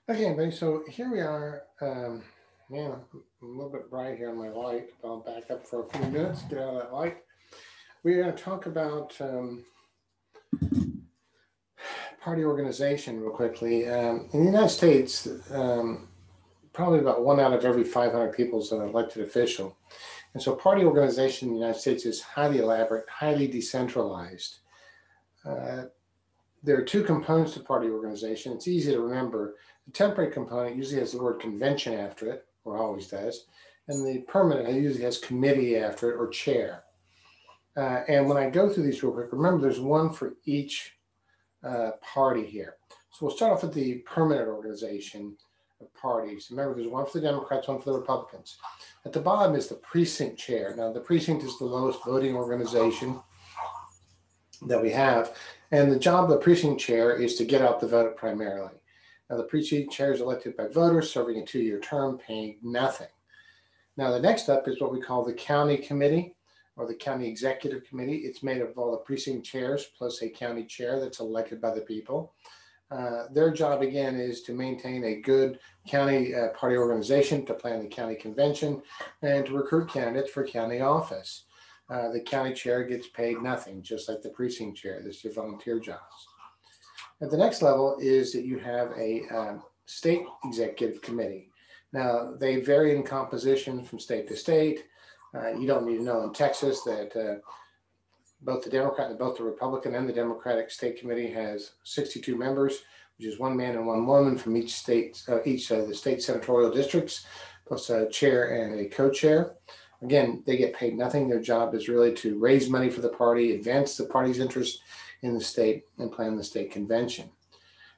Okay, everybody, so here we are. Man, I'm a little bit bright here on my light. I'll back up for a few minutes, get out of that light. We're going to talk about party organization real quickly. In the United States, probably about one out of every 500 people is an elected official. And so party organization in the United States is highly elaborate, highly decentralized. Uh, there are two components to party organization. It's easy to remember. The temporary component usually has the word convention after it, or always does, and the permanent usually has committee after it or chair. And when I go through these real quick, remember there's one for each party here. So we'll start off with the permanent organization of parties. Remember, there's one for the Democrats, one for the Republicans. At the bottom is the precinct chair. Now, the precinct is the lowest voting organization that we have. And the job of the precinct chair is to get out the vote primarily. Now, the precinct chair is elected by voters, serving a 2-year term, paying nothing. Now, the next up is what we call the county committee or the county executive committee. It's made up of all the precinct chairs plus a county chair that's elected by the people. Their job, again, is to maintain a good county party organization, to plan the county convention, and to recruit candidates for county office. The county chair gets paid nothing, just like the precinct chair. This is your volunteer jobs. At the next level is that you have a state executive committee. Now, they vary in composition from state to state. You don't need to know in Texas that both the Democrat and both the Republican and the Democratic state committee has 62 members, which is one man and one woman from each state, each of the state senatorial districts, plus a chair and a co-chair. Again, they get paid nothing. Their job is really to raise money for the party, advance the party's interest in the state, and plan the state convention.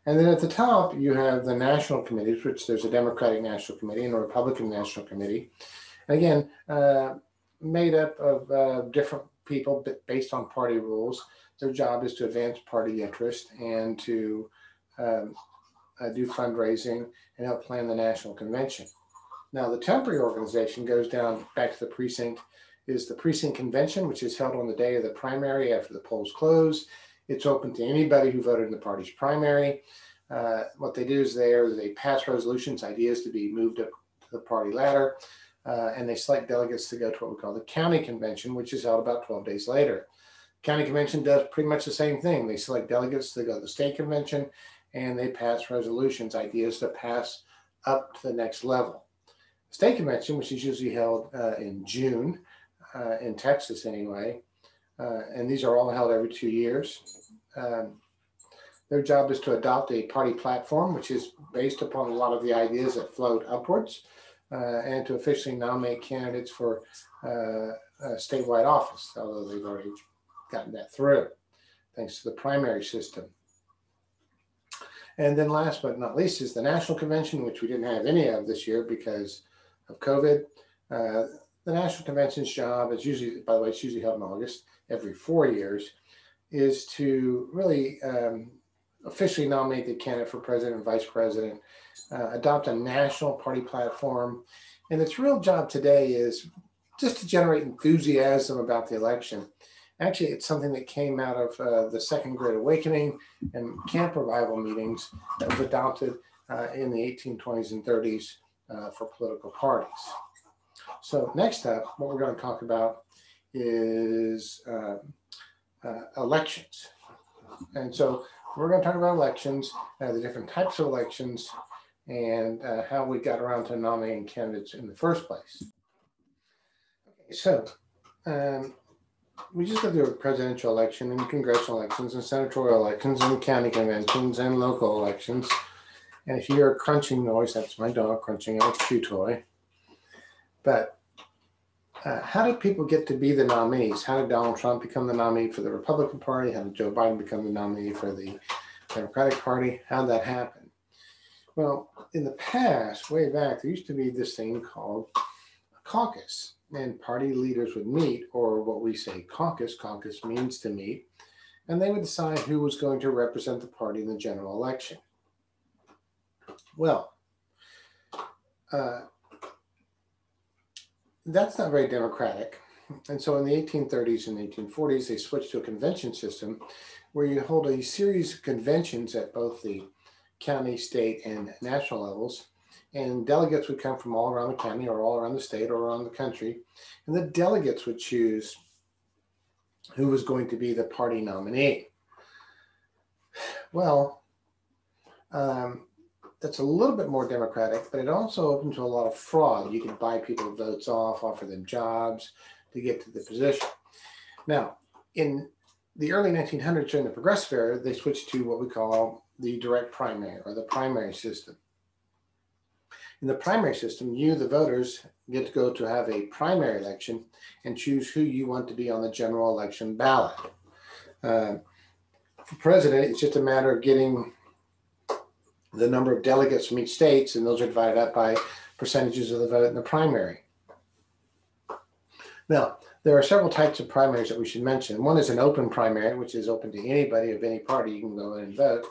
And then at the top, you have the national committees, which there's a Democratic National Committee and a Republican National Committee. And again, made up of different people based on party rules. Their job is to advance party interest and to do fundraising and help plan the national convention. Now, the temporary organization goes down back to the precinct, is the Precinct Convention, which is held on the day of the primary after the polls close. It's open to anybody who voted in the party's primary. What they do is they pass resolutions, ideas to be moved up to the party ladder, and they select delegates to go to what we call the county convention, which is held about 12 days later. County convention does pretty much the same thing. They select delegates to go to the state convention, and they pass resolutions, ideas to pass up to the next level. State convention, which is usually held in June, in Texas anyway, and these are all held every 2 years. Their job is to adopt a party platform, which is based upon a lot of the ideas that float upwards, and to officially nominate candidates for a statewide office, although they've already gotten that through, thanks to the primary system. And then last but not least is the National Convention, which we didn't have any of this year because of COVID. The National Convention's job is usually, by the way, it's usually held in August every 4 years, is to really officially nominate the candidate for president and vice president, adopt a national party platform. And its real job today is just to generate enthusiasm about the election. Actually, it's something that came out of the Second Great Awakening and Camp Revival meetings that was adopted in the 1820s and 30s for political parties. So next up, what we're going to talk about is elections. And so we're going to talk about elections, the different types of elections, and how we got around to nominating candidates in the first place. Okay, so we just go through a presidential election and congressional elections and senatorial elections and county conventions and local elections. And if you hear a crunching noise, that's my dog crunching on a chew toy. But how did people get to be the nominees? How did Donald Trump become the nominee for the Republican Party? How did Joe Biden become the nominee for the Democratic Party? How did that happen? Well, in the past, way back, there used to be this thing called a caucus, and party leaders would meet, or what we say caucus. Caucus means to meet, and they would decide who was going to represent the party in the general election. Well, that's not very democratic. And so in the 1830s and 1840s, they switched to a convention system where you hold a series of conventions at both the county, state, and national levels. And delegates would come from all around the county or all around the state or around the country. And the delegates would choose who was going to be the party nominee. Well, that's a little bit more democratic, but it also opened to a lot of fraud. You could buy people votes off, offer them jobs to get to the position. Now, in the early 1900s, during the Progressive era, they switched to what we call the direct primary or the primary system. In the primary system, you, the voters, get to go to have a primary election and choose who you want to be on the general election ballot. For president, it's just a matter of getting the number of delegates from each state, and those are divided up by percentages of the vote in the primary. Now, there are several types of primaries that we should mention. One is an open primary, which is open to anybody of any party. You can go in and vote.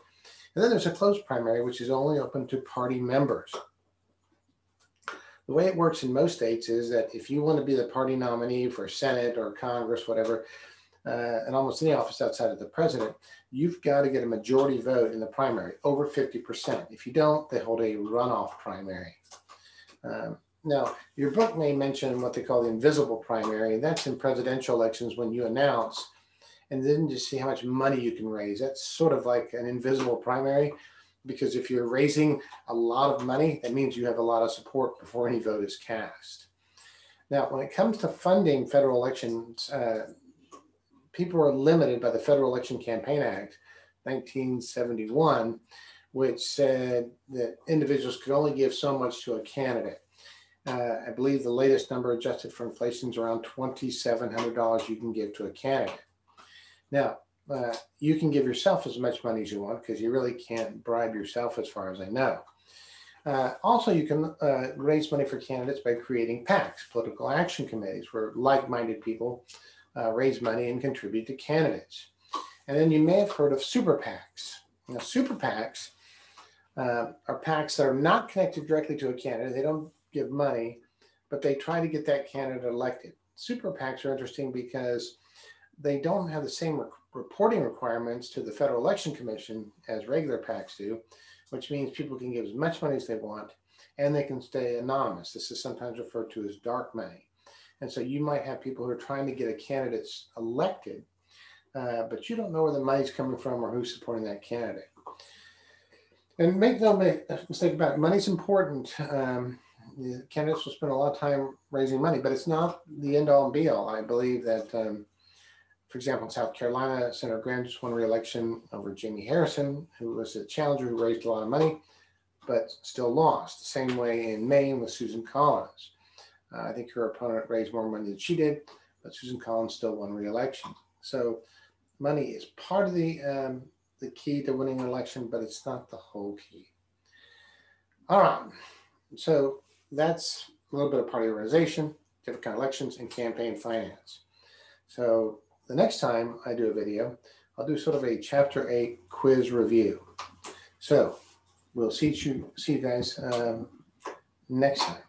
And then there's a closed primary, which is only open to party members. The way it works in most states is that if you want to be the party nominee for Senate or Congress, whatever, and almost any office outside of the president, you've got to get a majority vote in the primary, over 50%. If you don't, they hold a runoff primary. Now, your book may mention what they call the invisible primary, and that's in presidential elections when you announce and then just see how much money you can raise. That's sort of like an invisible primary, because if you're raising a lot of money, that means you have a lot of support before any vote is cast. Now, when it comes to funding federal elections, people are limited by the Federal Election Campaign Act, 1971, which said that individuals could only give so much to a candidate. I believe the latest number adjusted for inflation is around $2,700 you can give to a candidate. Now, you can give yourself as much money as you want because you really can't bribe yourself as far as I know. Also, you can raise money for candidates by creating PACs, political action committees, where like-minded people raise money and contribute to candidates. And then you may have heard of super PACs. Now, super PACs are PACs that are not connected directly to a candidate. They don't give money, but they try to get that candidate elected. Super PACs are interesting because they don't have the same reporting requirements to the Federal Election Commission as regular PACs do, which means people can give as much money as they want, and they can stay anonymous. This is sometimes referred to as dark money. And so you might have people who are trying to get a candidate elected, but you don't know where the money's coming from or who's supporting that candidate. And make no mistake about it, money's important. The candidates will spend a lot of time raising money, but it's not the end all and be all. I believe that, for example, in South Carolina, Senator Graham just won re-election over Jamie Harrison, who was a challenger who raised a lot of money, but still lost. The same way in Maine with Susan Collins. I think her opponent raised more money than she did, but Susan Collins still won re-election. So money is part of the key to winning an election, but it's not the whole key. All right, so that's a little bit of party organization, different kind of elections, and campaign finance. So the next time I do a video, I'll do sort of a Chapter 8 quiz review. So we'll see you guys next time.